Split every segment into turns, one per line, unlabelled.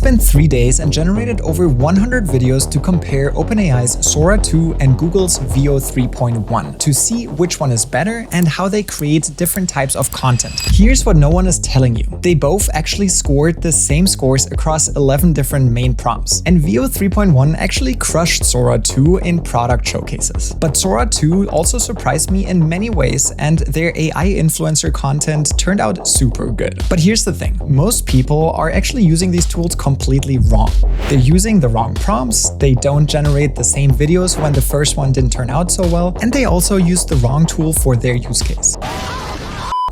spent 3 days and generated over 100 videos to compare OpenAI's Sora 2 and Google's Veo 3.1 to see which one is better and how they create different types of content. Here's what no one is telling you. They both actually scored the same scores across 11 different main prompts. And Veo 3.1 actually crushed Sora 2 in product showcases. But Sora 2 also surprised me in many ways, and their AI influencer content turned out super good. But here's the thing, most people are actually using these tools completely wrong. They're using the wrong prompts, they don't generate the same videos when the first one didn't turn out so well, and they also use the wrong tool for their use case.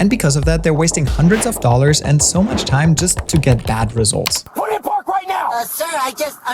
And because of that, they're wasting hundreds of dollars and so much time just to get bad results.
Put it in park right now!
Sir,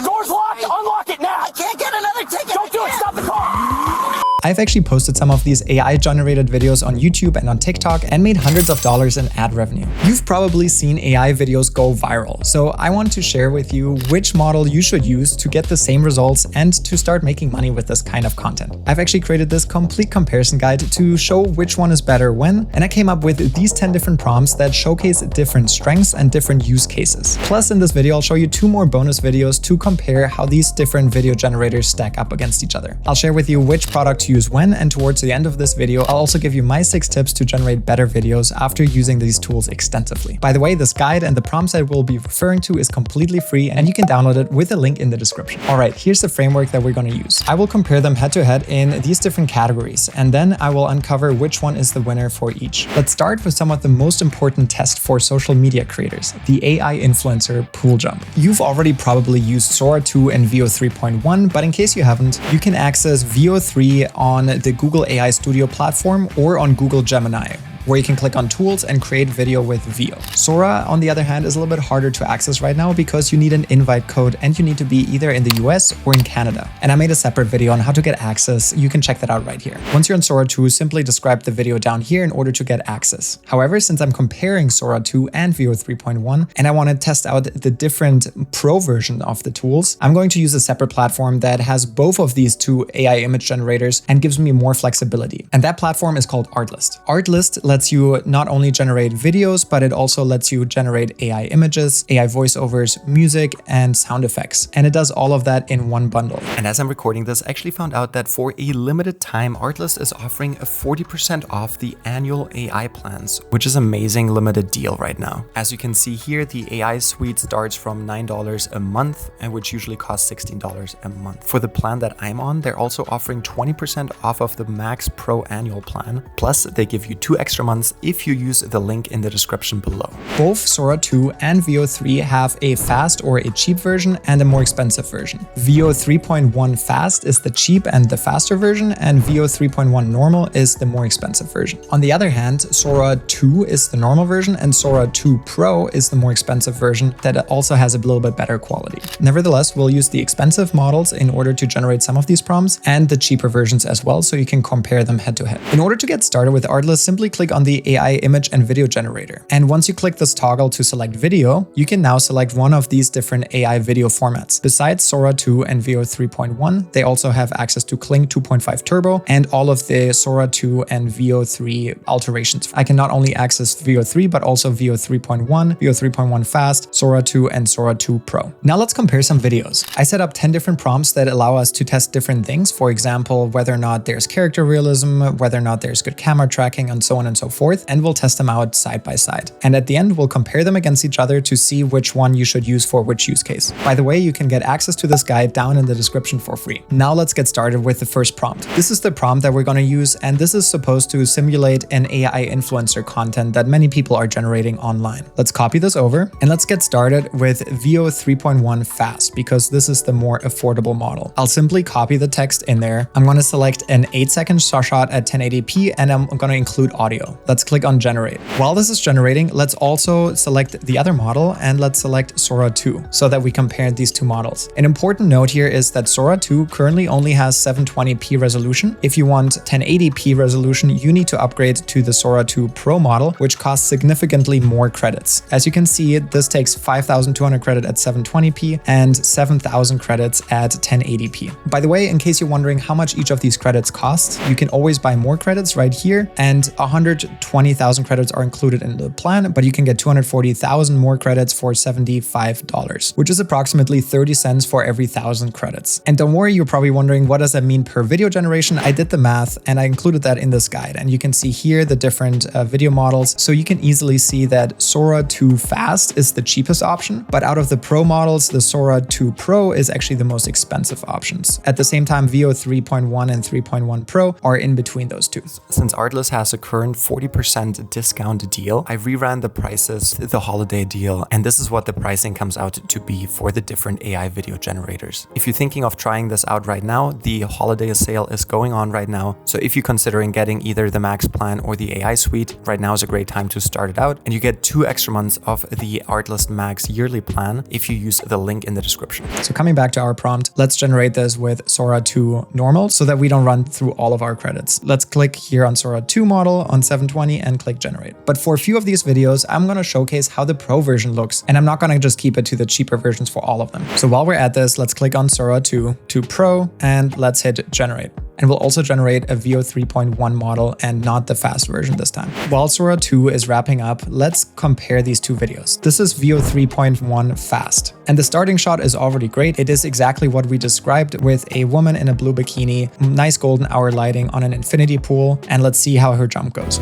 Door's locked! Unlock it now!
I can't get another ticket!
Don't do it! Stop the car!
I've actually posted some of these AI-generated videos on YouTube and on TikTok and made hundreds of dollars in ad revenue. You've probably seen AI videos go viral, so I want to share with you which model you should use to get the same results and to start making money with this kind of content. I've actually created this complete comparison guide to show which one is better when, and I came up with these 10 different prompts that showcase different strengths and different use cases. Plus, in this video, I'll show you 2 more bonus videos to compare how these different video generators stack up against each other. I'll share with you which product to use when, and towards the end of this video, I'll also give you my 6 tips to generate better videos after using these tools extensively. By the way, this guide and the prompts I will be referring to is completely free, and you can download it with a link in the description. Alright, here's the framework that we're going to use. I will compare them head to head in these different categories, and then I will uncover which one is the winner for each. Let's start with some of the most important tests for social media creators, the AI influencer pool jump. You've already probably used Sora 2 and Veo 3.1, but in case you haven't, you can access Veo 3 on the Google AI Studio platform or on Google Gemini, where you can click on tools and create video with Veo. Sora, on the other hand, is a little bit harder to access right now because you need an invite code and you need to be either in the US or in Canada. And I made a separate video on how to get access. You can check that out right here. Once you're in Sora 2, simply describe the video down here in order to get access. However, since I'm comparing Sora 2 and Veo 3.1 and I want to test out the different pro version of the tools, I'm going to use a separate platform that has both of these 2 AI image generators and gives me more flexibility. And that platform is called Artlist. Artlist lets you not only generate videos, but it also lets you generate AI images, AI voiceovers, music, and sound effects. And it does all of that in one bundle. And as I'm recording this, I actually found out that for a limited time, Artlist is offering a 40% off the annual AI plans, which is an amazing limited deal right now. As you can see here, the AI suite starts from $9 a month, and which usually costs $16 a month. For the plan that I'm on, they're also offering 20% off of the Max Pro annual plan. Plus, they give you 2 extra months if you use the link in the description below. Both Sora 2 and Veo 3 have a fast or a cheap version and a more expensive version. Veo 3.1 fast is the cheap and the faster version, and Veo 3.1 normal is the more expensive version. On the other hand, Sora 2 is the normal version and Sora 2 Pro is the more expensive version that also has a little bit better quality. Nevertheless, we'll use the expensive models in order to generate some of these prompts and the cheaper versions as well, so you can compare them head to head. In order to get started with Artlist, simply click on the AI image and video generator. And once you click this toggle to select video, you can now select one of these different AI video formats. Besides Sora 2 and Veo 3.1, they also have access to Kling 2.5 Turbo and all of the Sora 2 and Veo 3 alterations. I can not only access Veo 3, but also Veo 3.1, Veo 3.1 Fast, Sora 2, and Sora 2 Pro. Now let's compare some videos. I set up 10 different prompts that allow us to test different things. For example, whether or not there's character realism, whether or not there's good camera tracking, and so on and so forth. And we'll test them out side by side. And at the end, we'll compare them against each other to see which one you should use for which use case. By the way, you can get access to this guide down in the description for free. Now let's get started with the first prompt. This is the prompt that we're going to use, and this is supposed to simulate an AI influencer content that many people are generating online. Let's copy this over and let's get started with Veo 3.1 Fast because this is the more affordable model. I'll simply copy the text in there. I'm going to select an 8-second shot at 1080p and I'm going to include audio. Let's click on generate. While this is generating, let's also select the other model and let's select Sora 2 so that we compare these 2 models. An important note here is that Sora 2 currently only has 720p resolution. If you want 1080p resolution, you need to upgrade to the Sora 2 Pro model, which costs significantly more credits. As you can see, this takes 5,200 credit at 720p and 7,000 credits at 1080p. By the way, in case you're wondering how much each of these credits cost, you can always buy more credits right here, and 100 standard 20,000 credits are included in the plan, but you can get 240,000 more credits for $75, which is approximately 30 cents for every 1,000 credits. And don't worry, you're probably wondering, what does that mean per video generation? I did the math and I included that in this guide. And you can see here the different video models. So you can easily see that Sora 2 Fast is the cheapest option, but out of the Pro models, the Sora 2 Pro is actually the most expensive options. At the same time, Veo 3.1 and 3.1 Pro are in between those two. Since Artlist has a current 40% discount deal, I reran the prices, the holiday deal, and this is what the pricing comes out to be for the different AI video generators. If you're thinking of trying this out right now, the holiday sale is going on right now. So if you're considering getting either the Max plan or the AI suite, right now is a great time to start it out. And you get 2 extra months of the Artlist Max yearly plan if you use the link in the description. So coming back to our prompt, let's generate this with Sora 2 normal so that we don't run through all of our credits. Let's click here on Sora 2 model on 720 and click generate. But for a few of these videos, I'm going to showcase how the Pro version looks, and I'm not going to just keep it to the cheaper versions for all of them. So while we're at this, let's click on Sora 2 Pro and let's hit generate. And we'll also generate a Veo 3.1 model and not the fast version this time. While Sora 2 is wrapping up, let's compare these two videos. This is Veo 3.1 fast. And the starting shot is already great. It is exactly what we described, with a woman in a blue bikini, nice golden hour lighting on an infinity pool. And let's see how her jump goes.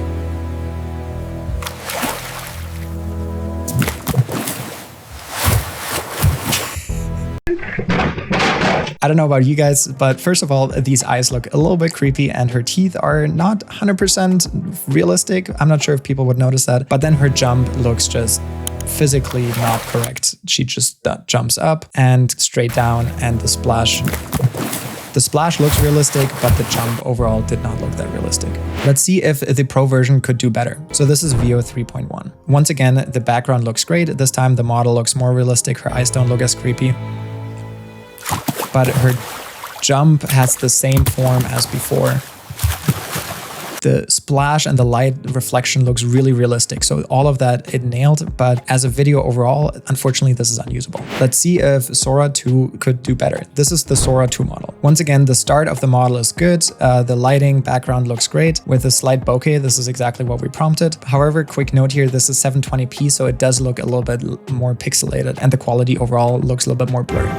I don't know about you guys, but first of all, these eyes look a little bit creepy and her teeth are not 100% realistic. I'm not sure if people would notice that, but then her jump looks just physically not correct. She just jumps up and straight down, and the splash looks realistic, but the jump overall did not look that realistic. Let's see if the Pro version could do better. So this is Veo 3.1. Once again, the background looks great. This time the model looks more realistic. Her eyes don't look as creepy, but her jump has the same form as before. The splash and the light reflection looks really realistic. So all of that it nailed, but as a video overall, unfortunately, this is unusable. Let's see if Sora 2 could do better. This is the Sora 2 model. Once again, the start of the model is good. The lighting background looks great with a slight bokeh. This is exactly what we prompted. However, quick note here, this is 720p, so it does look a little bit more pixelated and the quality overall looks a little bit more blurry.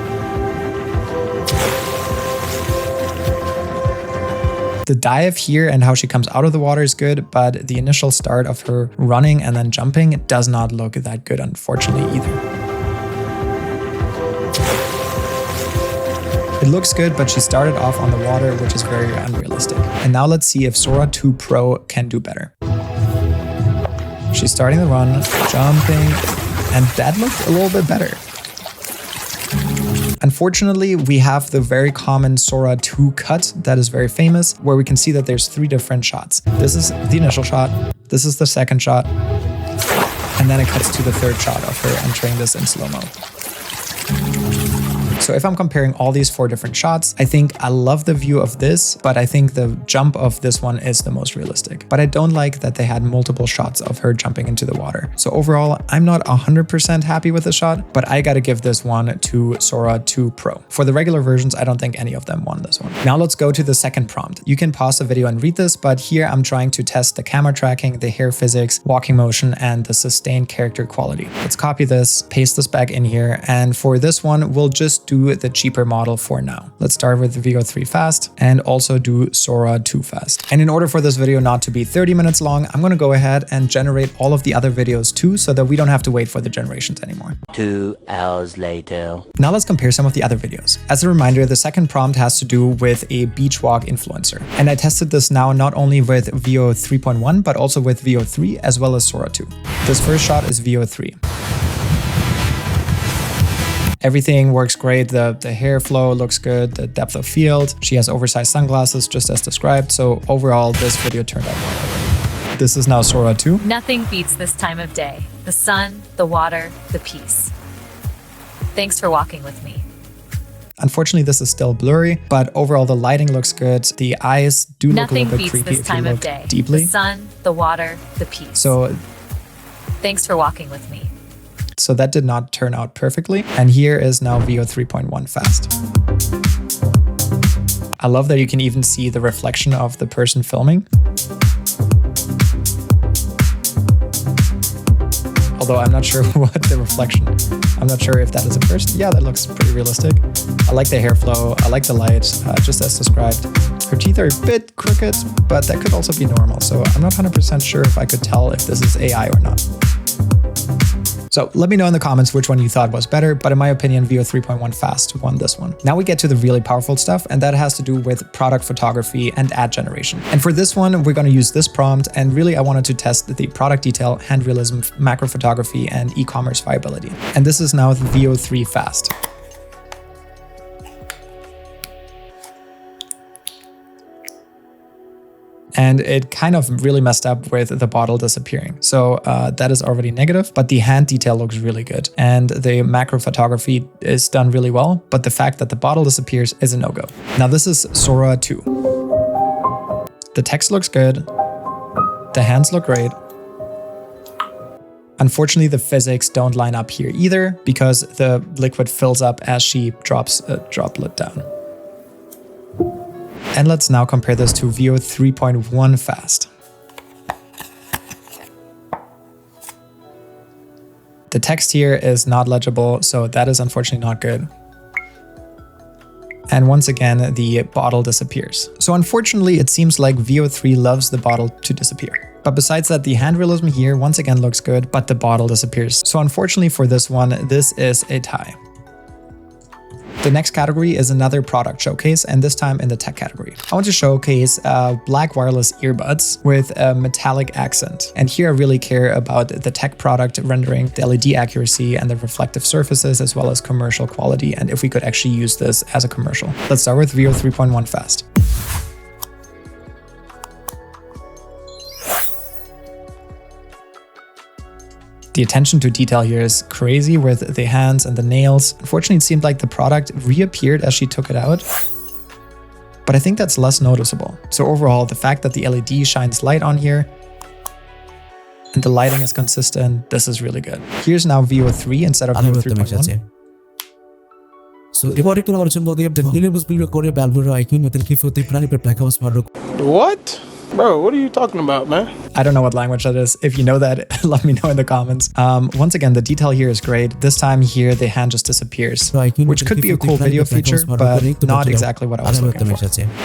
The dive here and how she comes out of the water is good, but the initial start of her running and then jumping does not look that good, unfortunately, either. It looks good, but she started off on the water, which is very unrealistic. And now let's see if Sora 2 Pro can do better. She's starting the run, jumping, and that looked a little bit better. Unfortunately, we have the very common Sora 2 cut that is very famous, where we can see that there's 3 different shots. This is the initial shot, this is the second shot, and then it cuts to the third shot of her entering this in slow-mo. So if I'm comparing all these 4 different shots, I think I love the view of this, but I think the jump of this one is the most realistic. But I don't like that they had multiple shots of her jumping into the water. So overall, I'm not 100% happy with the shot, but I gotta give this one to Sora 2 Pro. For the regular versions, I don't think any of them won this one. Now let's go to the second prompt. You can pause the video and read this, but here I'm trying to test the camera tracking, the hair physics, walking motion, and the sustained character quality. Let's copy this, paste this back in here, and for this one, we'll just do the cheaper model for now. Let's start with Veo 3 Fast and also do Sora 2 Fast. And in order for this video not to be 30 minutes long, I'm going to go ahead and generate all of the other videos too, so that we don't have to wait for the generations anymore.
2 hours later.
Now let's compare some of the other videos. As a reminder, the second prompt has to do with a beach walk influencer. And I tested this now not only with Veo 3.1, but also with Veo 3 as well as Sora 2. This first shot is Veo 3. Everything works great. The hair flow looks good. The depth of field. She has oversized sunglasses just as described. So overall, this video turned out well. This is now Sora 2.
Nothing beats this time of day. The sun, the water, the peace. Thanks for walking with me.
Unfortunately, this is still blurry, but overall the lighting looks good. The eyes do look a little bit creepy if you look deeply.
The sun, the water, the peace.
So
thanks for walking with me.
So that did not turn out perfectly. And here is now Veo 3.1 Fast. I love that you can even see the reflection of the person filming. although I'm not sure what the reflection. I'm not sure if that is a first. Yeah, that looks pretty realistic. I like the hair flow. I like the light, just as described. Her teeth are a bit crooked, but that could also be normal. So I'm not 100% sure if I could tell if this is AI or not. So let me know in the comments which one you thought was better, but in my opinion, Veo 3.1 Fast won this one. Now we get to the really powerful stuff, and that has to do with product photography and ad generation. And for this one, we're going to use this prompt, and really I wanted to test the product detail, hand realism, macro photography, and e-commerce viability. And this is now the Veo 3 Fast. And it kind of really messed up with the bottle disappearing. So that is already negative, but the hand detail looks really good. And the macro photography is done really well, but the fact that the bottle disappears is a no-go. Now this is Sora 2. The text looks good. The hands look great. Unfortunately, the physics don't line up here either because the liquid fills up as she drops a droplet down. And let's now compare this to Veo 3.1 Fast. The text here is not legible, so that is unfortunately not good. And once again, the bottle disappears. So unfortunately, it seems like Veo 3 loves the bottle to disappear. But besides that, the hand realism here once again looks good, but the bottle disappears. So unfortunately for this one, this is a tie. The next category is another product showcase, and this time in the tech category. I want to showcase black wireless earbuds with a metallic accent. And here I really care about the tech product rendering, the LED accuracy, and the reflective surfaces, as well as commercial quality, and if we could actually use this as a commercial. Let's start with Veo 3.1 Fast. The attention to detail here is crazy with the hands and the nails. Unfortunately, it seemed like the product reappeared as she took it out, but I think that's less noticeable. So overall, the fact that the LED shines light on here and the lighting is consistent, this is really good. Here's now Veo 3 instead of Veo 3.1.
So ebaরে কোনো আলোচনা বলতে আপনি নিলেবস বিল করে ব্যালভোরা icon মতন কি ফতে প্রাণী পর প্লাকাস মারো
What? Bro, what are you talking about, man?
I don't know what language that is. If you know that, let me know in the comments. Once again, the detail here is great. This time here, the hand just disappears, which could be a cool video feature, but not exactly what I was looking for.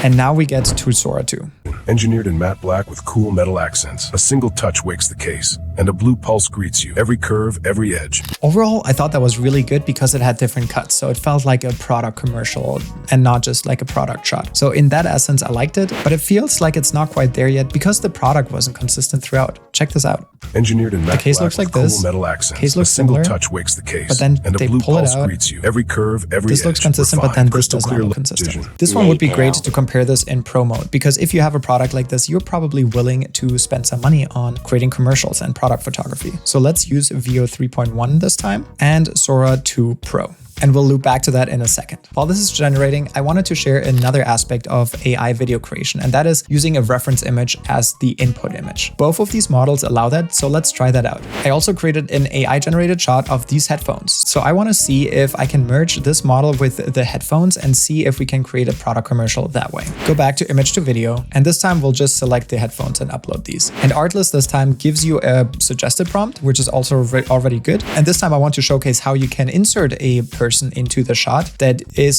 And now we get to Sora 2.
Engineered in matte black with cool metal accents, a single touch wakes the case, and a blue pulse greets you. Every curve, every edge.
Overall, I thought that was really good because it had different cuts, so it felt like a product commercial and not just like a product shot. So in that essence, I liked it, but it feels like it's not quite there yet because the product wasn't consistent throughout. Check this out.
Engineered in matte
the case
black
looks like
with
this.
cool metal accents,
Case looks
a single
similar,
touch wakes the case,
but then
and a
they
blue
pull it
pulse
out.
greets you. Every curve, every
This
edge,
looks consistent, but
refined,
then this
crystal
does not
clear
look consistent.
vision.
This one would be great to compare this in pro mode, because if you have a product like this, you're probably willing to spend some money on creating commercials and product photography. So let's use Veo 3.1 this time and Sora 2 Pro. And we'll loop back to that in a second. While this is generating, I wanted to share another aspect of AI video creation, and that is using a reference image as the input image. Both of these models allow that, so let's try that out. I also created an AI-generated shot of these headphones. So I want to see if I can merge this model with the headphones and see if we can create a product commercial that way. Go back to image to video, and this time we'll just select the headphones and upload these. And Artlist this time gives you a suggested prompt, which is also already good. And this time I want to showcase how you can insert a person into the shot that is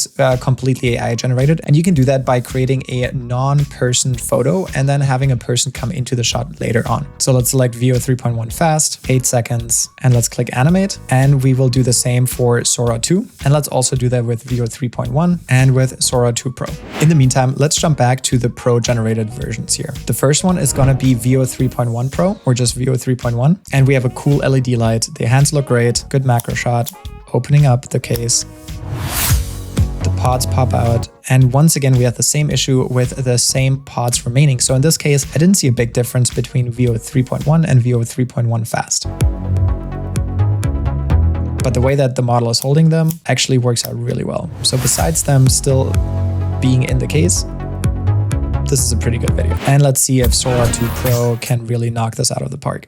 completely AI generated, and you can do that by creating a non-person photo and then having a person come into the shot later on. So let's select Veo 3.1 Fast, 8 seconds, and let's click animate, and we will do the same for Sora 2, and let's also do that with Veo 3.1 and with Sora 2 Pro. In the meantime, let's jump back to the Pro generated versions here. The first one is going to be Veo 3.1 Pro, or just Veo 3.1, and we have a cool LED light. The hands look great, good macro shot. Opening up the case, the pods pop out, and once again we have the same issue with the same pods remaining. So in this case, I didn't see a big difference between Veo 3.1 and Veo 3.1 Fast. But the way that the model is holding them actually works out really well. So besides them still being in the case, this is a pretty good video. And let's see if Sora 2 Pro can really knock this out of the park.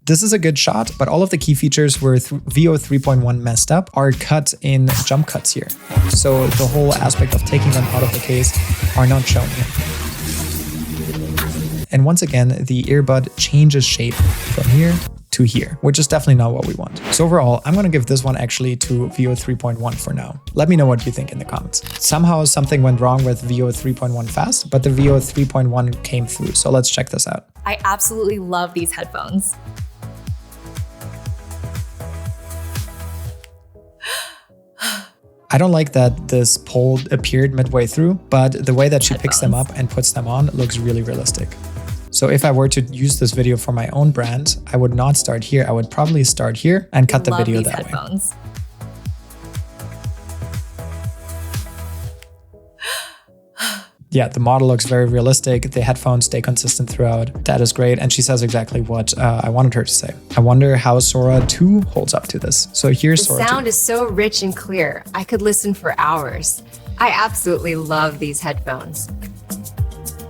This is a good shot, but all of the key features where Veo 3.1 messed up are cut in jump cuts here. So the whole aspect of taking them out of the case are not shown here. And once again, the earbud changes shape from here to here, which is definitely not what we want. So overall, I'm gonna give this one actually to Veo 3.1 for now. Let me know what you think in the comments. Somehow something went wrong with Veo 3.1 fast, but the Veo 3.1 came through. So let's check this out.
I absolutely love these headphones.
I don't like that this pole appeared midway through, but the way that she picks them up and puts them on looks really realistic. So if I were to use this video for my own brand, I would not start here. I would probably start here and cut the video that way. Yeah, the model looks very realistic. The headphones stay consistent throughout. That is great. And she says exactly what I wanted her to say. I wonder how Sora 2 holds up to this. So here's Sora 2.
The sound is so rich and clear. I could listen for hours. I absolutely love these headphones.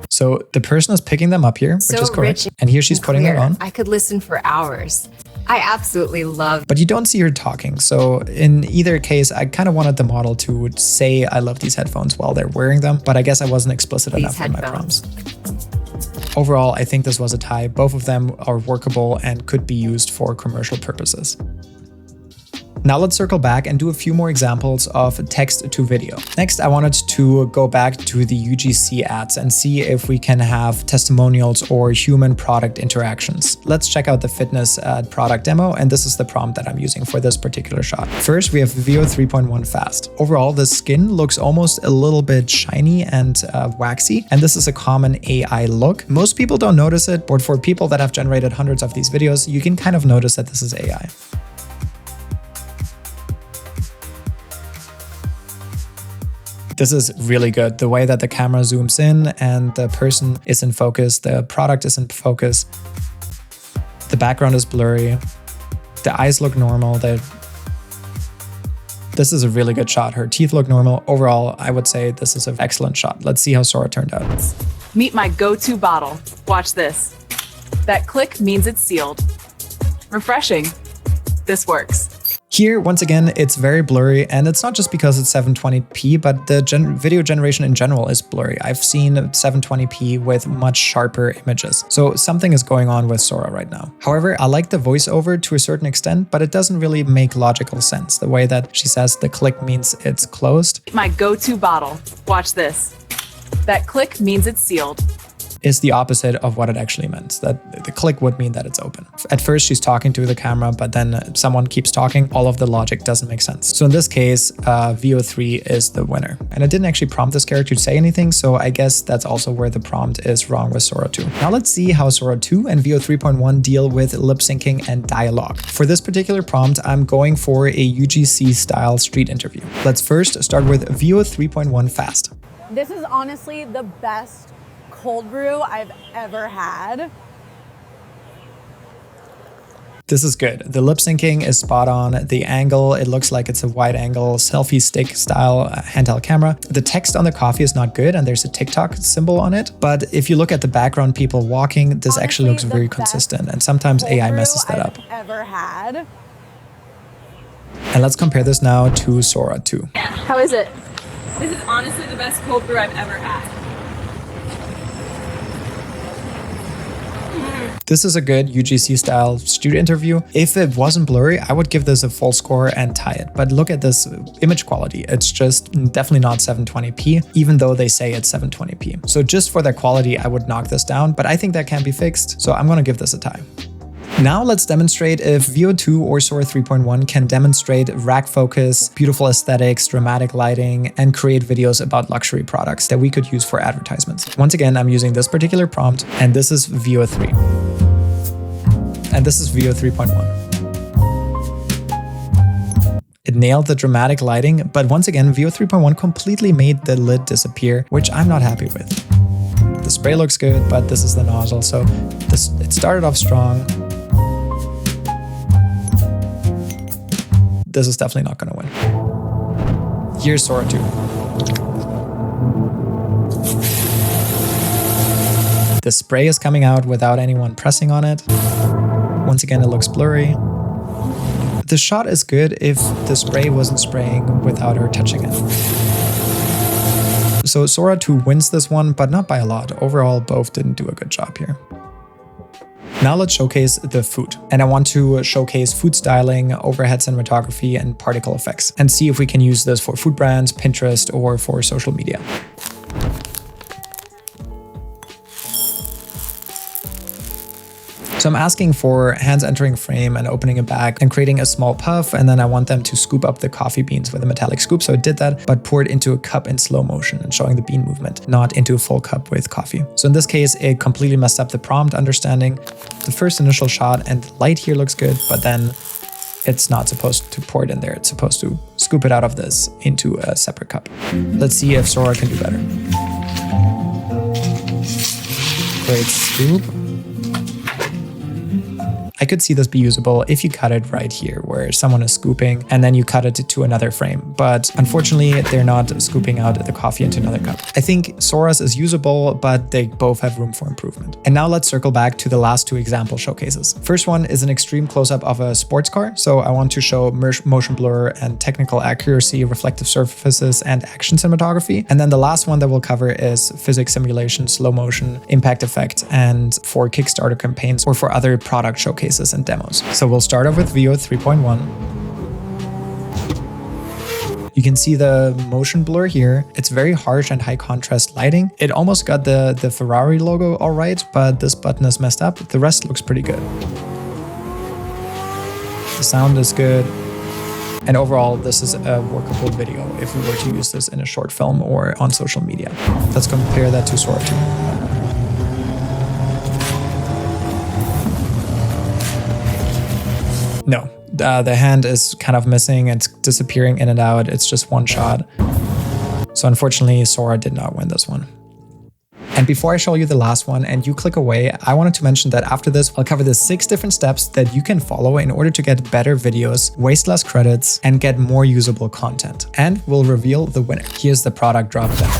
So the person is picking them up here, which is correct. And here she's putting them on.
I could listen for hours. I absolutely love.
But you don't see her talking. So in either case, I kind of wanted the model to say, I love these headphones while they're wearing them. But I guess I wasn't explicit enough in my prompts. Overall, I think this was a tie. Both of them are workable and could be used for commercial purposes. Now let's circle back and do a few more examples of text to video. Next, I wanted to go back to the UGC ads and see if we can have testimonials or human product interactions. Let's check out the fitness product demo, and this is the prompt that I'm using for this particular shot. First, we have Veo 3.1 fast. Overall, the skin looks almost a little bit shiny and waxy, and this is a common AI look. Most people don't notice it, but for people that have generated hundreds of these videos, you can kind of notice that this is AI. This is really good. The way that the camera zooms in and the person is in focus, the product is in focus, the background is blurry, the eyes look normal. This is a really good shot. Her teeth look normal. Overall, I would say this is an excellent shot. Let's see how Sora turned out.
Meet my go-to bottle. Watch this. That click means it's sealed. Refreshing. This works.
Here, once again, it's very blurry, and it's not just because it's 720p, but the video generation in general is blurry. I've seen 720p with much sharper images. So something is going on with Sora right now. However, I like the voiceover to a certain extent, but it doesn't really make logical sense. The way that she says the click means it's closed.
My go-to bottle. Watch this. That click means it's sealed.
Is the opposite of what it actually meant. That the click would mean that it's open. At first she's talking to the camera, but then someone keeps talking. All of the logic doesn't make sense. So in this case, Veo 3 is the winner. And it didn't actually prompt this character to say anything, so I guess that's also where the prompt is wrong with Sora 2. Now let's see how Sora 2 and Veo 3.1 deal with lip syncing and dialogue. For this particular prompt, I'm going for a UGC style street interview. Let's first start with Veo 3.1 fast.
This is honestly the best cold brew I've ever had.
This is good. The lip syncing is spot on. The angle, it looks like it's a wide angle selfie stick style handheld camera. The text on the coffee is not good, and there's a TikTok symbol on it. But if you look at the background people walking, this actually looks very consistent, and sometimes AI messes that up.
Ever had.
And let's compare this now to Sora 2.
How is it? This is honestly the best cold brew I've ever had.
This is a good UGC style street interview. If it wasn't blurry, I would give this a full score and tie it. But look at this image quality. It's just definitely not 720p, even though they say it's 720p. So just for that quality, I would knock this down, but I think that can be fixed. So I'm gonna give this a tie. Now let's demonstrate if Veo 2 or Sora 3.1 can demonstrate rack focus, beautiful aesthetics, dramatic lighting, and create videos about luxury products that we could use for advertisements. Once again, I'm using this particular prompt, and this is Veo 3. And this is Veo 3.1. It nailed the dramatic lighting, but once again, Veo 3.1 completely made the lid disappear, which I'm not happy with. The spray looks good, but this is the nozzle, so it started off strong. This is definitely not going to win. Here's Sora 2. The spray is coming out without anyone pressing on it. Once again, it looks blurry. The shot is good if the spray wasn't spraying without her touching it. So Sora 2 wins this one, but not by a lot. Overall, both didn't do a good job here. Now let's showcase the food. And I want to showcase food styling, overhead cinematography, and particle effects, and see if we can use this for food brands, Pinterest, or for social media. So I'm asking for hands entering frame and opening a bag and creating a small puff, and then I want them to scoop up the coffee beans with a metallic scoop. So I did that, but poured into a cup in slow motion and showing the bean movement, not into a full cup with coffee. So in this case, it completely messed up the prompt understanding. The first initial shot and light here looks good, but then it's not supposed to pour it in there. It's supposed to scoop it out of this into a separate cup. Let's see if Sora can do better. Great scoop. I could see this be usable if you cut it right here where someone is scooping and then you cut it to another frame. But unfortunately, they're not scooping out the coffee into another cup. I think Sora's is usable, but they both have room for improvement. And now let's circle back to the last two example showcases. First one is an extreme close-up of a sports car. So I want to show motion blur and technical accuracy, reflective surfaces, and action cinematography. And then the last one that we'll cover is physics simulation, slow motion, impact effect, and for Kickstarter campaigns or for other product showcases and demos. So we'll start off with Veo 3.1. You can see the motion blur here. It's very harsh and high contrast lighting. It almost got the Ferrari logo all right, but this button is messed up. The rest looks pretty good. The sound is good. And overall, this is a workable video if we were to use this in a short film or on social media. Let's compare that to Sora 2. No, the hand is kind of missing. It's disappearing in and out. It's just one shot. So unfortunately, Sora did not win this one. And before I show you the last one and you click away, I wanted to mention that after this, I'll cover the 6 different steps that you can follow in order to get better videos, waste less credits, and get more usable content. And we'll reveal the winner. Here's the product drop down.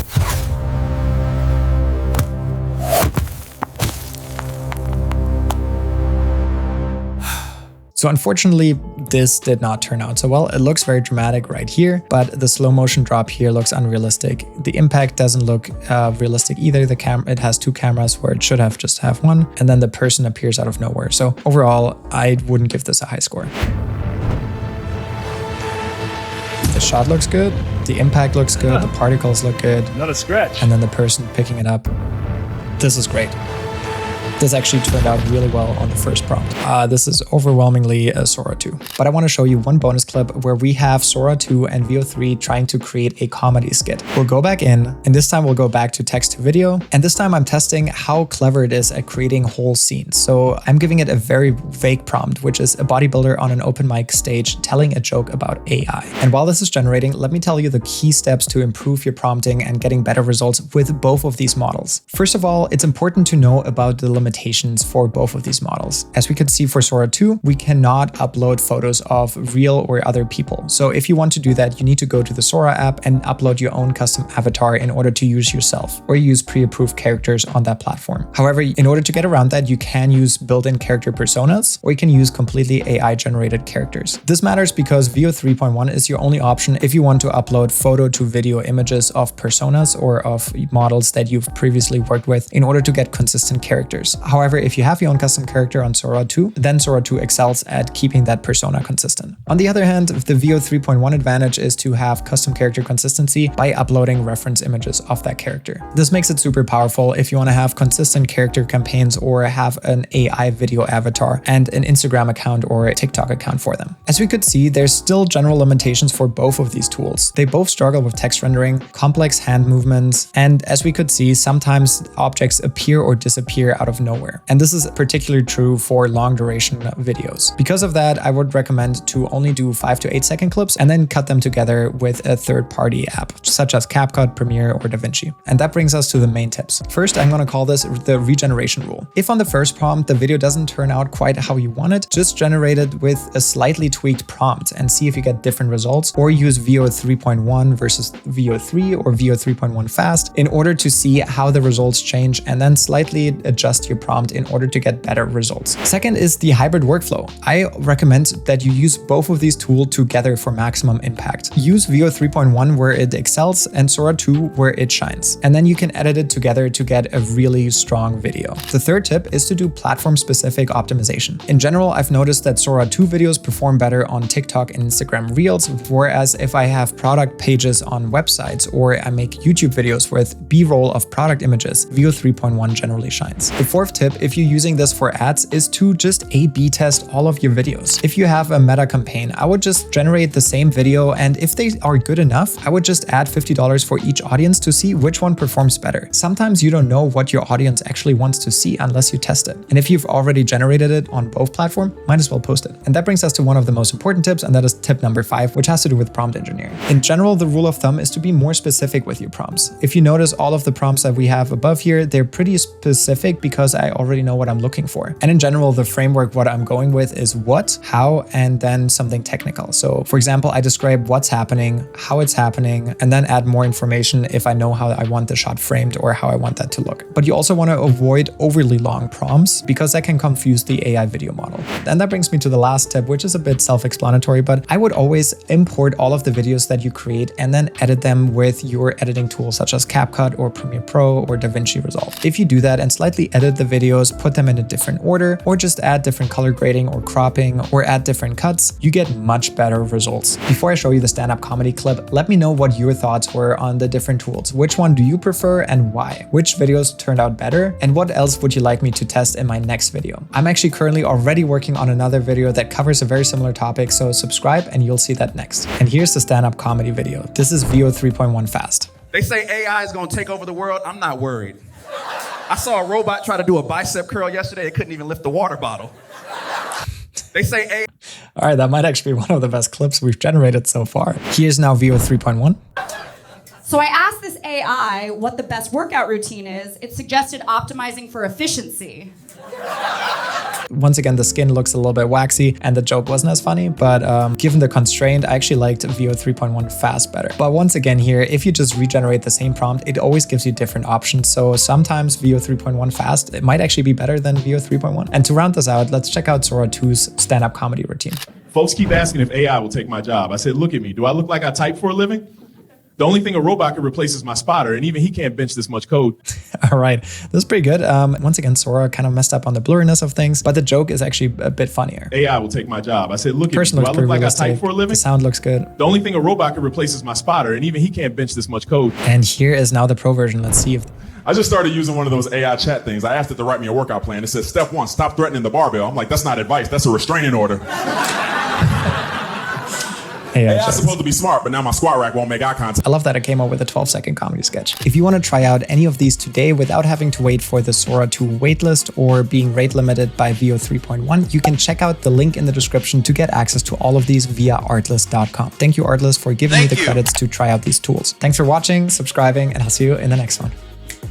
So unfortunately, this did not turn out so well. It looks very dramatic right here, but the slow motion drop here looks unrealistic. The impact doesn't look realistic either. It has 2 cameras where it should have just have one, and then the person appears out of nowhere. So overall, I wouldn't give this a high score. The shot looks good. The impact looks good. The particles look good.
Not a scratch.
And then the person picking it up. This is great. This actually turned out really well on the first prompt. This is overwhelmingly a Sora 2. But I want to show you one bonus clip where we have Sora 2 and Veo 3 trying to create a comedy skit. We'll go back in, and this time we'll go back to text to video. And this time I'm testing how clever it is at creating whole scenes. So I'm giving it a very vague prompt, which is a bodybuilder on an open mic stage telling a joke about AI. And while this is generating, let me tell you the key steps to improve your prompting and getting better results with both of these models. First of all, it's important to know about the limitations for both of these models. As we could see for Sora 2, we cannot upload photos of real or other people. So if you want to do that, you need to go to the Sora app and upload your own custom avatar in order to use yourself, or use pre-approved characters on that platform. However, in order to get around that, you can use built-in character personas, or you can use completely AI-generated characters. This matters because Veo 3.1 is your only option if you want to upload photo to video images of personas or of models that you've previously worked with in order to get consistent characters. However, if you have your own custom character on Sora 2, then Sora 2 excels at keeping that persona consistent. On the other hand, the Veo 3.1 advantage is to have custom character consistency by uploading reference images of that character. This makes it super powerful if you want to have consistent character campaigns or have an AI video avatar and an Instagram account or a TikTok account for them. As we could see, there's still general limitations for both of these tools. They both struggle with text rendering, complex hand movements, and as we could see, sometimes objects appear or disappear out of nowhere. And this is particularly true for long duration videos. Because of that, I would recommend to only do 5 to 8 second clips and then cut them together with a third-party app, such as CapCut, Premiere, or DaVinci. And that brings us to the main tips. First, I'm going to call this the regeneration rule. If on the first prompt, the video doesn't turn out quite how you want it, just generate it with a slightly tweaked prompt and see if you get different results, or use Veo 3.1 versus Veo 3 or Veo 3.1 fast in order to see how the results change, and then slightly adjust your your prompt in order to get better results. Second is the hybrid workflow. I recommend that you use both of these tools together for maximum impact. Use Veo 3.1 where it excels and Sora 2 where it shines. And then you can edit it together to get a really strong video. The third tip is to do platform-specific optimization. In general, I've noticed that Sora 2 videos perform better on TikTok and Instagram Reels, whereas if I have product pages on websites or I make YouTube videos with B-roll of product images, Veo 3.1 generally shines. The fourth tip, if you're using this for ads, is to just A/B test all of your videos. If you have a meta campaign, I would just generate the same video, and if they are good enough, I would just add $50 for each audience to see which one performs better. Sometimes you don't know what your audience actually wants to see unless you test it. And if you've already generated it on both platforms, might as well post it. And that brings us to one of the most important tips, and that is tip number 5, which has to do with prompt engineering. In general, the rule of thumb is to be more specific with your prompts. If you notice all of the prompts that we have above here, they're pretty specific because I already know what I'm looking for. And in general, the framework, what I'm going with is what, how, and then something technical. So for example, I describe what's happening, how it's happening, and then add more information if I know how I want the shot framed or how I want that to look. But you also want to avoid overly long prompts because that can confuse the AI video model. And that brings me to the last tip, which is a bit self-explanatory, but I would always import all of the videos that you create and then edit them with your editing tools such as CapCut or Premiere Pro or DaVinci Resolve. If you do that and slightly edit the videos, put them in a different order, or just add different color grading or cropping or add different cuts, you get much better results. Before I show you the stand-up comedy clip, let me know what your thoughts were on the different tools. Which one do you prefer and why? Which videos turned out better? And what else would you like me to test in my next video? I'm actually currently already working on another video that covers a very similar topic, so subscribe and you'll see that next. And here's the stand-up comedy video. This is Veo 3.1 fast.
They say AI is gonna take over the world. I'm not worried. I saw a robot try to do a bicep curl yesterday. It couldn't even lift the water bottle. They say AI.
All right, that might actually be one of the best clips we've generated so far. Here's now Veo 3.1.
So I asked this AI what the best workout routine is. It suggested optimizing for efficiency.
Once again, the skin looks a little bit waxy and the joke wasn't as funny, but given the constraint, I actually liked Veo 3.1 fast better. But once again here, if you just regenerate the same prompt, it always gives you different options. So sometimes Veo 3.1 fast, it might actually be better than Veo 3.1. And to round this out, let's check out Sora 2's stand-up comedy routine.
Folks keep asking if AI will take my job. I said, look at me. Do I look like I type for a living? The only thing a robot can replace is my spotter, and even he can't bench this much code.
All right, this is pretty good. Once again, Sora kind of messed up on the blurriness of things, but the joke is actually a bit funnier.
AI will take my job. I said, look at me. Do I look like I type for a living?
The sound looks good.
The only thing a robot can replace is my spotter, and even he can't bench this much code.
And here is now the pro version. Let's see if...
I just started using one of those AI chat things. I asked it to write me a workout plan. It said, step 1, stop threatening the barbell. I'm like, that's not advice. That's a restraining order. AI's supposed to be smart, but now my squat rack won't make eye contact.
I love that I came up with a 12-second comedy sketch. If you want to try out any of these today without having to wait for the Sora 2 waitlist or being rate limited by Veo 3.1, you can check out the link in the description to get access to all of these via artlist.com. Thank you, Artlist, for giving me the credits to try out these tools. Thanks for watching, subscribing, and I'll see you in the next one.